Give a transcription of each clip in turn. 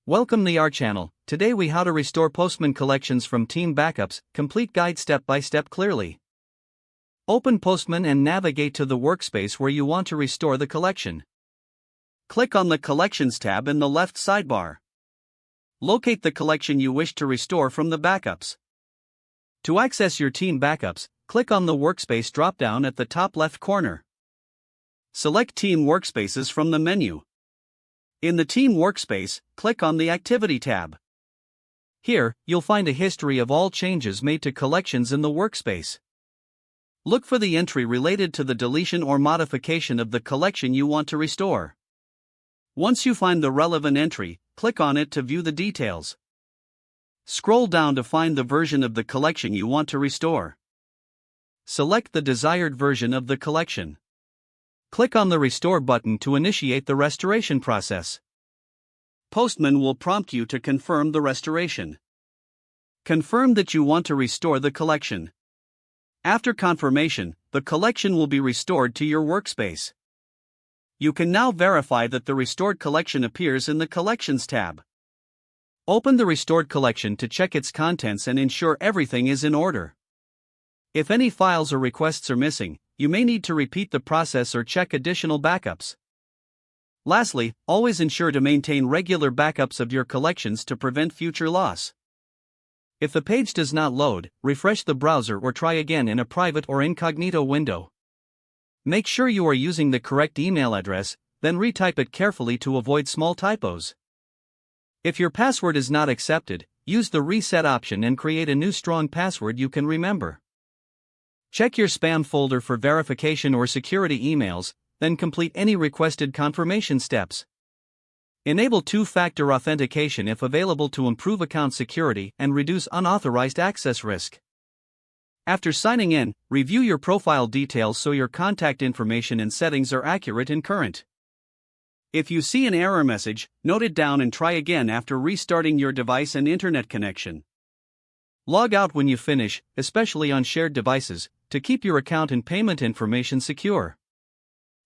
Welcome to our channel. Today we how to restore Postman collections from team backups, complete guide step by step clearly. Open Postman and navigate to the workspace where you want to restore the collection. Click on the Collections tab in the left sidebar. Locate the collection you wish to restore from the backups. To access your team backups, click on the Workspace drop-down at the top left corner. Select Team Workspaces from the menu. In the Team Workspace, click on the Activity tab. Here, you'll find a history of all changes made to collections in the workspace. Look for the entry related to the deletion or modification of the collection you want to restore. Once you find the relevant entry, click on it to view the details. Scroll down to find the version of the collection you want to restore. Select the desired version of the collection. Click on the Restore button to initiate the restoration process. Postman will prompt you to confirm the restoration. Confirm that you want to restore the collection. After confirmation, the collection will be restored to your workspace. You can now verify that the restored collection appears in the Collections tab. Open the restored collection to check its contents and ensure everything is in order. If any files or requests are missing, you may need to repeat the process or check additional backups. Lastly, always ensure to maintain regular backups of your collections to prevent future loss. If the page does not load, refresh the browser or try again in a private or incognito window. Make sure you are using the correct email address, then retype it carefully to avoid small typos. If your password is not accepted, use the reset option and create a new strong password you can remember. Check your spam folder for verification or security emails, then complete any requested confirmation steps. Enable two-factor authentication if available to improve account security and reduce unauthorized access risk. After signing in, review your profile details so your contact information and settings are accurate and current. If you see an error message, note it down and try again after restarting your device and internet connection. Log out when you finish, especially on shared devices, to keep your account and payment information secure.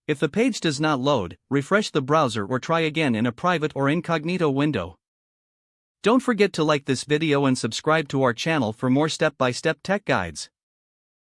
If the page does not load, refresh the browser or try again in a private or incognito window. Don't forget to like this video and subscribe to our channel for more step-by-step tech guides.